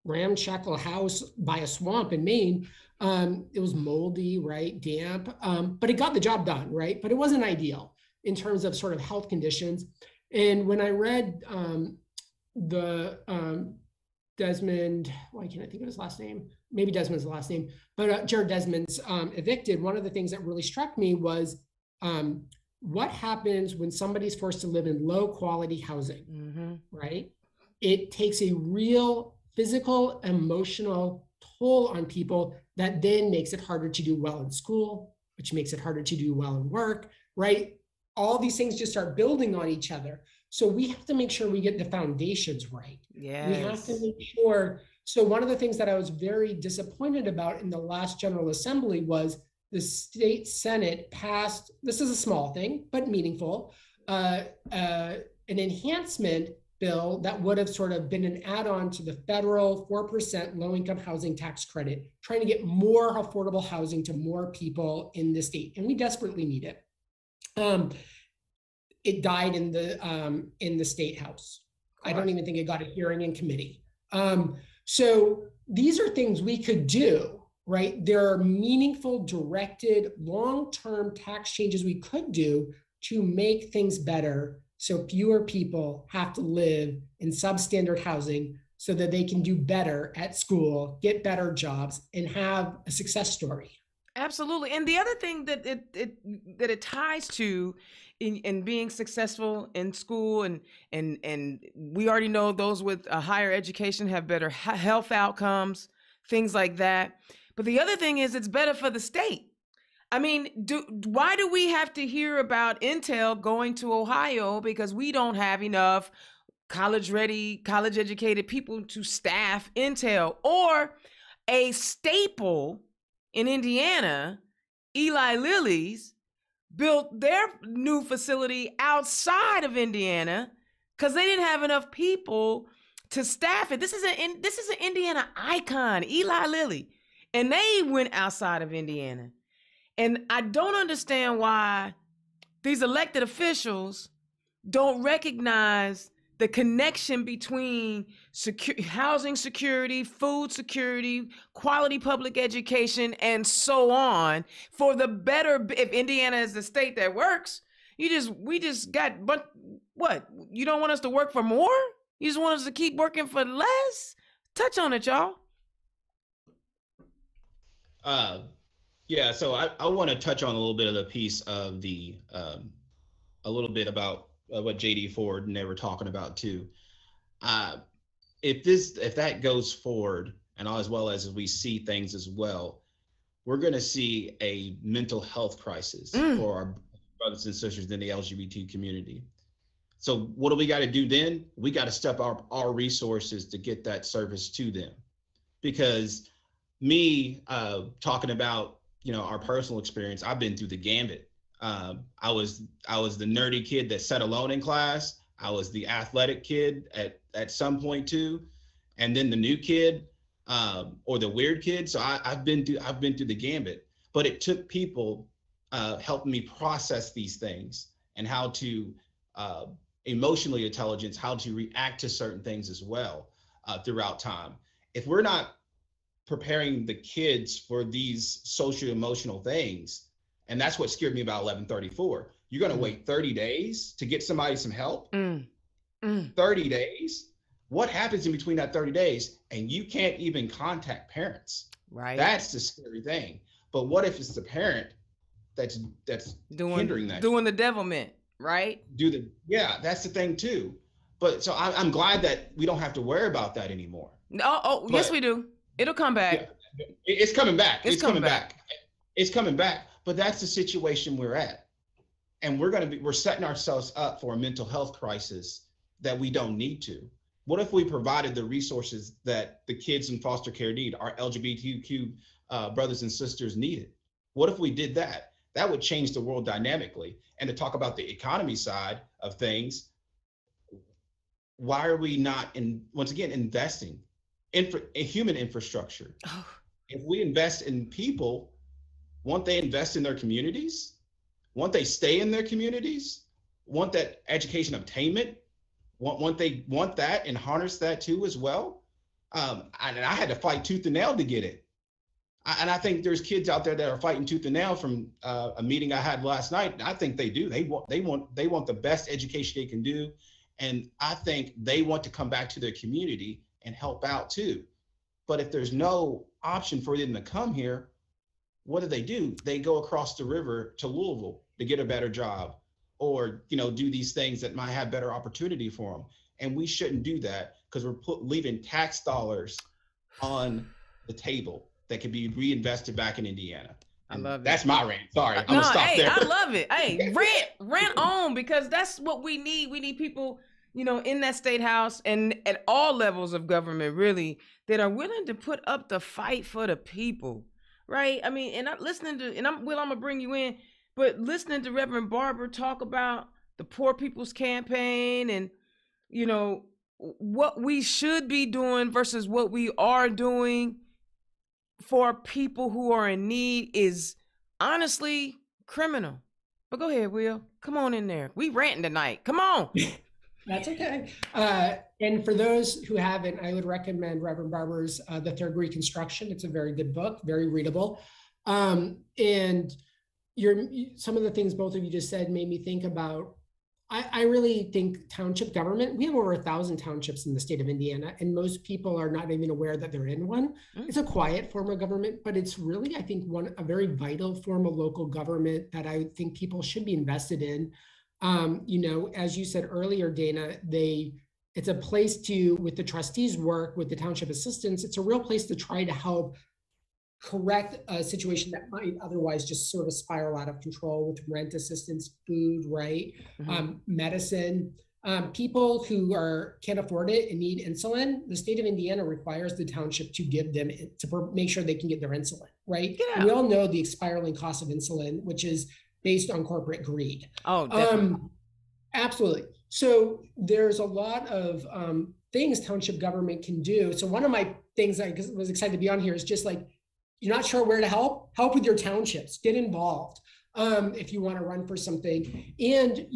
ramshackle house by a swamp in Maine. It was moldy, right? Damp, but it got the job done, right? But it wasn't ideal in terms of sort of health conditions. And when I read Desmond, why can't I think of his last name? Maybe Desmond's the last name, but Jared Desmond's Evicted, one of the things that really struck me was what happens when somebody's forced to live in low quality housing, right? It takes a real physical, emotional toll on people that then makes it harder to do well in school, which makes it harder to do well in work, right? All these things just start building on each other. So we have to make sure we get the foundations right. Yes. We have to make sure. So one of the things that I was very disappointed about in the last General Assembly was the state Senate passed, this is a small thing, but meaningful, an enhancement bill that would have sort of been an add-on to the federal 4% low-income housing tax credit, trying to get more affordable housing to more people in the state. And we desperately need it. It died in the state house. I don't even think it got a hearing in committee. So these are things we could do, right? There are meaningful, directed, long-term tax changes we could do to make things better so fewer people have to live in substandard housing so that they can do better at school, get better jobs, and have a success story. Absolutely. And the other thing that it ties to in being successful in school, and we already know those with a higher education have better health outcomes, things like that. But the other thing is it's better for the state. I mean, why do we have to hear about Intel going to Ohio because we don't have enough college-ready, college-educated people to staff Intel? Or a staple in Indiana, Eli Lilly's, built their new facility outside of Indiana because they didn't have enough people to staff it. This is an Indiana icon, Eli Lilly, and they went outside of Indiana. And I don't understand why these elected officials don't recognize the connection between housing security, food security, quality public education, and so on for the better. If Indiana is the state that works, we just got, but what? You don't want us to work for more? You just want us to keep working for less? Touch on it, y'all. Yeah, so I want to touch on a little bit of the piece of the, a little bit about what JD Ford and they were talking about too. If that goes forward, and as well as we see things as well, we're going to see a mental health crisis for our brothers and sisters in the LGBT community. So what do we got to do then? We got to step up our resources to get that service to them. Because me talking about, our personal experience, I've been through the gambit. I was the nerdy kid that sat alone in class. I was the athletic kid at some point too, and then the new kid, or the weird kid. So I've been through the gambit. But it took people helping me process these things and how to emotionally intelligence, how to react to certain things as well throughout time. If we're not preparing the kids for these social emotional things, and that's what scared me about 1134. You're going to wait 30 days to get somebody some help. 30 days. What happens in between that 30 days? And you can't even contact parents. Right. That's the scary thing. But what if it's the parent that's hindering that? Doing the devilment, right? That's the thing too. But so I'm glad that we don't have to worry about that anymore. But, yes, we do. It'll come back. Yeah, it's coming back. It's coming back. It's coming back. But that's the situation we're at. And we're setting ourselves up for a mental health crisis that we don't need to. What if we provided the resources that the kids in foster care need, our LGBTQ brothers and sisters needed? What if we did that? That would change the world dynamically. And to talk about the economy side of things, why are we not investing in human infrastructure? Oh. If we invest in people, won't they invest in their communities? Won't they stay in their communities? Want that education obtainment? Want they want that and harness that too as well? And I had to fight tooth and nail to get it. And I think there's kids out there that are fighting tooth and nail from a meeting I had last night. I think they do. They want the best education they can do, and I think they want to come back to their community and help out too. But if there's no option for them to come here, what do? They go across the river to Louisville to get a better job, or do these things that might have better opportunity for them. And we shouldn't do that, because we're leaving tax dollars on the table that could be reinvested back in Indiana. I love it. That's my rant. Sorry, I'm gonna stop there. I love it. Hey, rant on, because that's what we need. We need people, in that state house and at all levels of government, really, that are willing to put up the fight for the people, right? I mean, and I'm listening to, and I'm gonna bring you in, but listening to Reverend Barber talk about the Poor People's Campaign and, what we should be doing versus what we are doing for people who are in need is honestly criminal. But go ahead, Will. Come on in there. We ranting tonight. Come on. That's okay. And for those who haven't, I would recommend Reverend Barber's The Third Reconstruction. It's a very good book, very readable. And some of the things both of you just said made me think about, I really think township government, we have over 1,000 townships in the state of Indiana, and most people are not even aware that they're in one. It's a quiet form of government, but it's really, I think, a very vital form of local government that I think people should be invested in. As you said earlier, Dana, it's a place with the trustees work, with the township assistants, it's a real place to try to help correct a situation that might otherwise just sort of spiral out of control, with rent assistance, food, right? Medicine. People who can't afford it and need insulin, the state of Indiana requires the township to give them, to make sure they can get their insulin, right? Yeah. We all know the spiraling cost of insulin, which is based on corporate greed. Oh, definitely. Absolutely. So there's a lot of things township government can do. So one of my things I was excited to be on here is just like, you're not sure where to help with your townships, get involved if you want to run for something. And,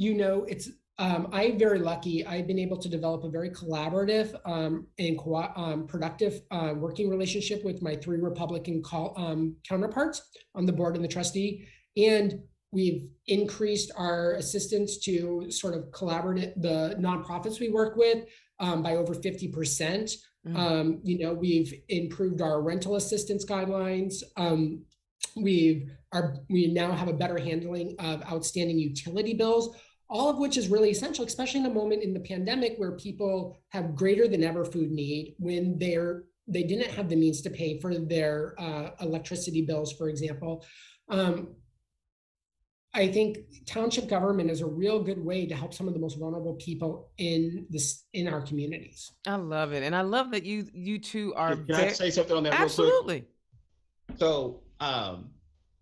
I'm very lucky. I've been able to develop a very collaborative and productive working relationship with my 3 Republican counterparts on the board and the trustee. And we've increased our assistance to sort of collaborate the nonprofits we work with by over 50%. We've improved our rental assistance guidelines. We now have a better handling of outstanding utility bills, all of which is really essential, especially in a moment in the pandemic where people have greater than ever food need, when they didn't have the means to pay for their electricity bills, for example. I think township government is a real good way to help some of the most vulnerable people in our communities. I love it. And I love that you two are— Can I say something on that real quick? Absolutely. So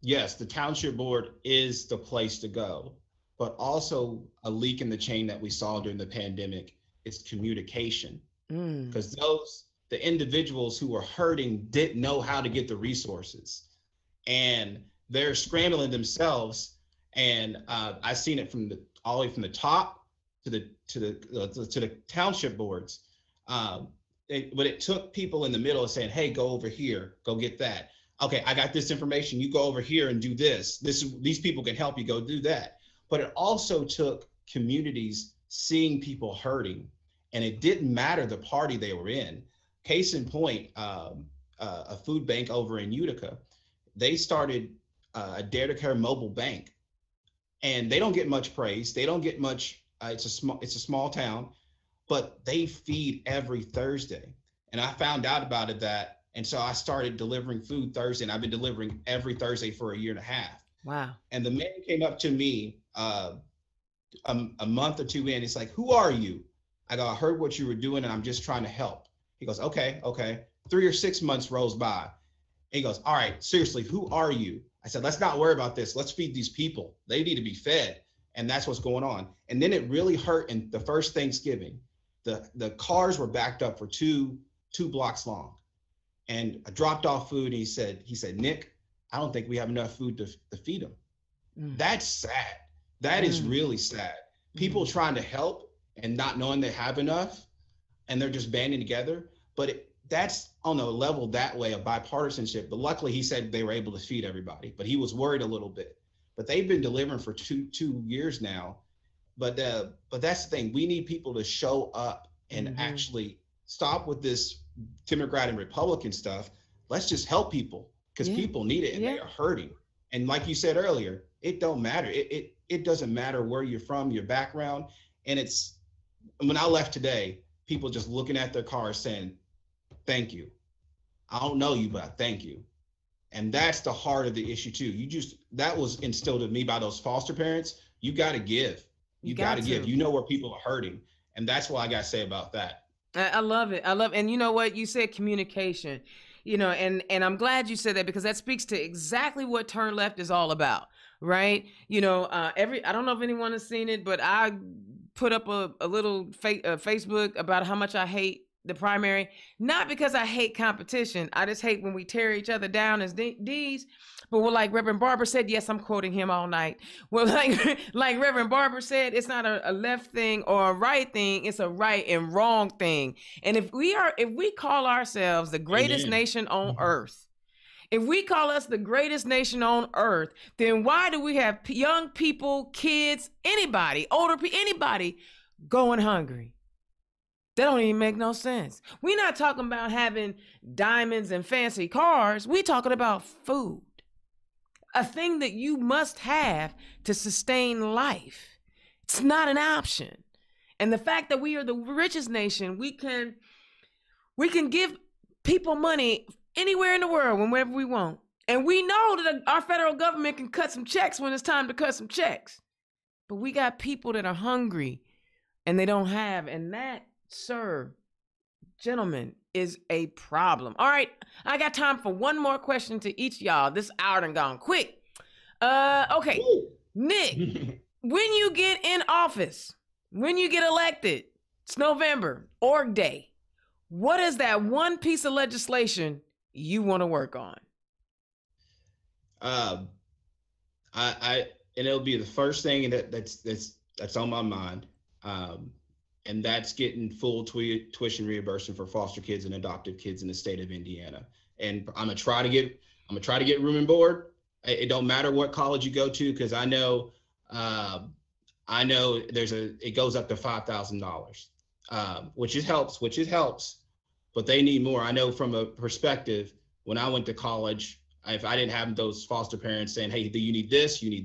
yes, the township board is the place to go, but also a leak in the chain that we saw during the pandemic is communication. Mm. Because the individuals who were hurting didn't know how to get the resources, and they're scrambling themselves. And I've seen it from all the way from the top to the township boards. But it took people in the middle saying, "Hey, go over here, go get that. Okay, I got this information. You go over here and do this. These people can help you. Go do that." But it also took communities seeing people hurting, and it didn't matter the party they were in. Case in point, a food bank over in Utica, they started a Dare to Care mobile bank, and they don't get much praise. They don't get much. It's a small town, but they feed every Thursday. And I found out about it and so I started delivering food Thursday, and I've been delivering every Thursday for a year and a half. Wow. And the man came up to me a month or two in. He's like, "Who are you?" I go, "I heard what you were doing, and I'm just trying to help." He goes, "Okay. 3 or 6 months rolls by. He goes, "All right, seriously, who are you?" I said, "Let's not worry about this. Let's feed these people. They need to be fed." And that's what's going on. And then it really hurt in the first Thanksgiving. The cars were backed up for two blocks long. And I dropped off food, and he said, "Nick, I don't think we have enough food to feed them." That's sad. That is really sad. People trying to help and not knowing they have enough, and they're just banding together. But that's on a level that way of bipartisanship. But luckily, he said they were able to feed everybody, but he was worried a little bit. But they've been delivering for two years now. But that's the thing. We need people to show up and actually stop with this Democrat and Republican stuff. Let's just help people, because people need it, and they are hurting. And like you said earlier, it don't matter. It doesn't matter where you're from, your background. And when I left today, people just looking at their cars saying, "Thank you. I don't know you, but thank you." And that's the heart of the issue too. That was instilled in me by those foster parents. You got to give. You got to give. You know where people are hurting. And that's what I got to say about that. I love it. And you know what? You said communication, and I'm glad you said that, because that speaks to exactly what Turn Left is all about, right? I don't know if anyone has seen it, but I put up a little Facebook about how much I hate the primary, not because I hate competition. I just hate when we tear each other down as D's. But like Reverend Barber said, yes, I'm quoting him all night. Well, like Reverend Barber said, it's not a left thing or a right thing. It's a right and wrong thing. And if we call ourselves the greatest nation on earth, if we call us the greatest nation on earth, then why do we have young people, kids, anybody, anybody going hungry? That don't even make no sense. We're not talking about having diamonds and fancy cars. We're talking about food. A thing that you must have to sustain life. It's not an option. And the fact that we are the richest nation, we can give people money anywhere in the world whenever we want. And we know that our federal government can cut some checks when it's time to cut some checks. But we got people that are hungry and they don't have. And that, sir, gentlemen, is a problem. All right, I got time for one more question to each of y'all. This hour done gone quick. Okay, Nick, when you get in office, when you get elected, it's November, Org Day, what is that one piece of legislation you want to work on? And it'll be the first thing that's on my mind. And that's getting full tuition reimbursement for foster kids and adoptive kids in the state of Indiana. And I'm gonna try to get room and board. It don't matter what college you go to, because I know it goes up to $5,000, which helps, but they need more. I know from a perspective, when I went to college, if I didn't have those foster parents saying, "Hey, you need this, you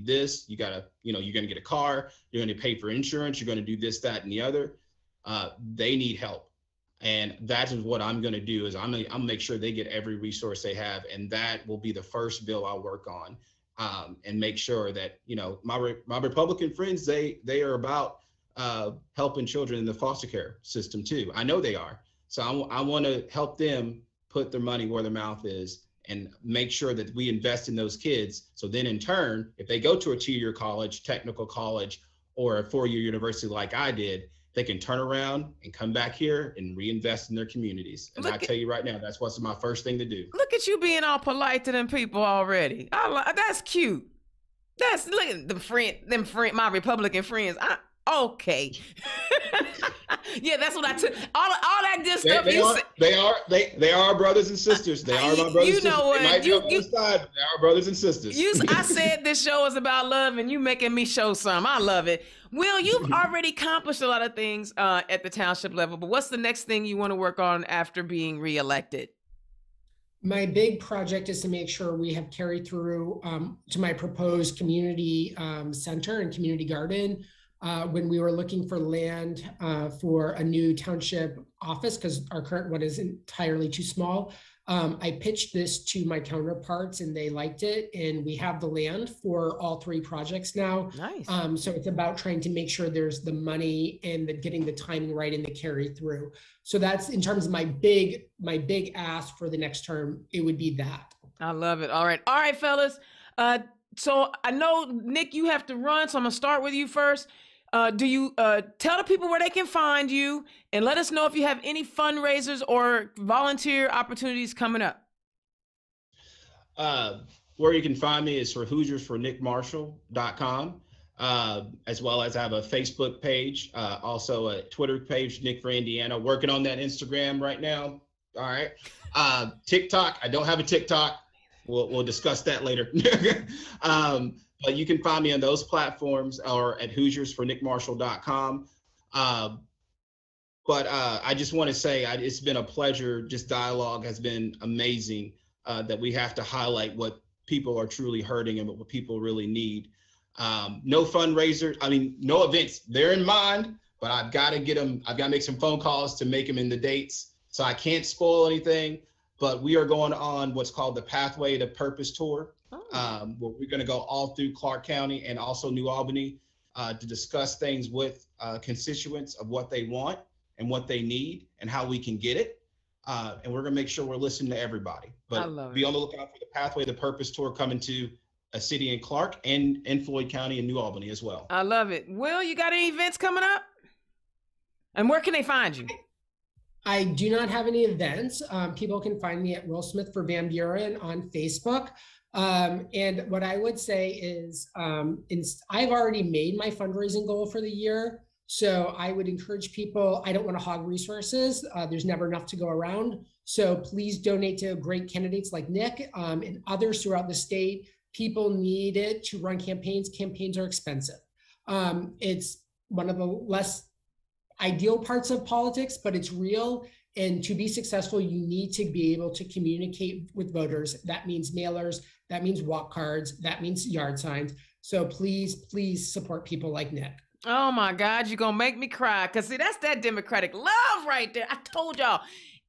gotta, you're gonna get a car, you're gonna pay for insurance, you're gonna do this, that, and the other," they need help. And that is what I'm going to do, is I'm gonna make sure they get every resource they have. And that will be the first bill I'll work on, and make sure that, my Republican friends, they are about helping children in the foster care system too. I know they are. So I want to help them put their money where their mouth is and make sure that we invest in those kids. So then in turn, if they go to a 2-year college, technical college, or a 4-year university like I did, they can turn around and come back here and reinvest in their communities. And I tell you right now, that's what's my first thing to do. Look at you being all polite to them people already. That's cute. Look at them my Republican friends. Okay. Yeah, that's what I took. All that good stuff. They are brothers and sisters. They are my brothers and sisters. What? They might be on the other side, but they are brothers and sisters. I said this show is about love, and you making me show some. I love it. Will, you've already accomplished a lot of things at the township level, but what's the next thing you want to work on after being reelected? My big project is to make sure we have carried through to my proposed community center and community garden. When we were looking for land for a new township office, because our current one is entirely too small, I pitched this to my counterparts and they liked it. And we have the land for all 3 projects now. Nice. So it's about trying to make sure there's the money and getting the timing right and the carry through. So that's in terms of my big ask for the next term, it would be that. I love it. All right, fellas. So I know, Nick, you have to run. So I'm gonna start with you first. Do you tell the people where they can find you and let us know if you have any fundraisers or volunteer opportunities coming up? Where you can find me is for HoosiersForNickMarshall.com, as well as I have a Facebook page, also a Twitter page, Nick for Indiana. Working on that Instagram right now. All right. TikTok. I don't have a TikTok. We'll discuss that later. But you can find me on those platforms or at HoosiersForNickMarshall.com. But I just want to say it's been a pleasure. Just dialogue has been amazing, that we have to highlight what people are truly hurting and what people really need. No fundraiser, no events. They're in mind, but I've got to get them. I've got to make some phone calls to make them in the dates. So I can't spoil anything, but we are going on what's called the Pathway to Purpose Tour. Where we're going to go all through Clark County and also New Albany to discuss things with constituents of what they want and what they need and how we can get it. And we're going to make sure we're listening to everybody. But be on the lookout for the Pathway to Purpose Tour coming to a city in Clark and in Floyd County and New Albany as well. I love it. Will, you got any events coming up? And where can they find you? I do not have any events. People can find me at Will Smith for Van Buren on Facebook. And what I would say is I've already made my fundraising goal for the year. So I would encourage people, I don't want to hog resources. There's never enough to go around. So please donate to great candidates like Nick and others throughout the state. People need it to run campaigns. Campaigns are expensive. It's one of the less ideal parts of politics, but it's real. And to be successful, you need to be able to communicate with voters. That means mailers, that means walk cards, that means yard signs. So please support people like Nick. Oh my God, you're gonna make me cry. Cause see, that's that Democratic love right there. I told y'all,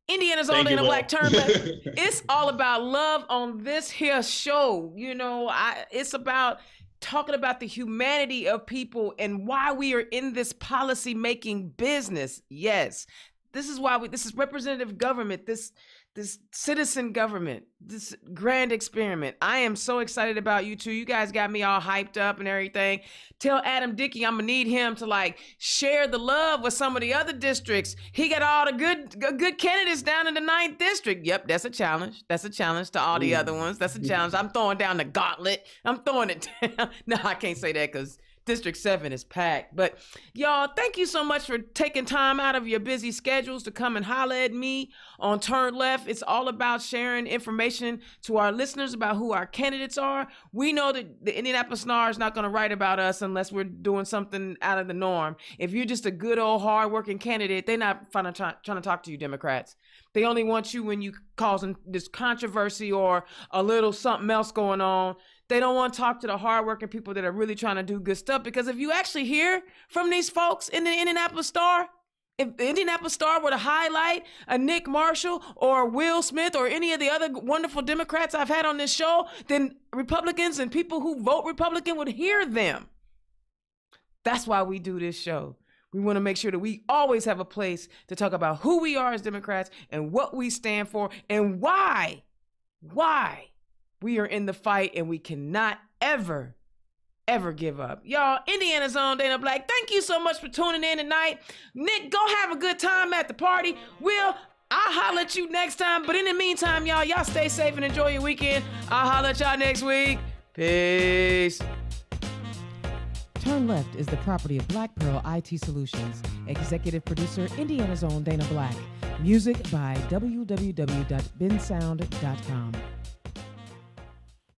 Indiana's Own Dana Black term. It's all about love on this here show. You know, it's about talking about the humanity of people and why we are in this policy making business. Yes. This is why this is representative government, this citizen government, this grand experiment. I am so excited about you two. You guys got me all hyped up and everything. Tell Adam Dickey I'm gonna need him to share the love with some of the other districts. He got all the good candidates down in the 9th district. Yep, that's a challenge. That's a challenge to all the other ones. That's a challenge. I'm throwing down the gauntlet. I'm throwing it down. No, I can't say that because District 7 is packed. But y'all, thank you so much for taking time out of your busy schedules to come and holler at me on Turn Left. It's all about sharing information to our listeners about who our candidates are. We know that the Indianapolis Star is not going to write about us unless we're doing something out of the norm. If you're just a good old hardworking candidate, they're not trying to talk to you Democrats. They only want you when you causing this controversy or a little something else going on. They don't want to talk to the hardworking people that are really trying to do good stuff. Because if you actually hear from these folks in the Indianapolis Star, if the Indianapolis Star were to highlight a Nick Marshall or Will Smith or any of the other wonderful Democrats I've had on this show, then Republicans and people who vote Republican would hear them. That's why we do this show. We want to make sure that we always have a place to talk about who we are as Democrats and what we stand for and why why we are in the fight and we cannot ever give up. Y'all, Indiana's own Dana Black, thank you so much for tuning in tonight. Nick, go have a good time at the party. I'll holler at you next time. But in the meantime, y'all stay safe and enjoy your weekend. I'll holler at y'all next week. Peace. Turn Left is the property of Black Pearl IT Solutions. Executive producer, Indiana's own Dana Black. Music by www.bensound.com.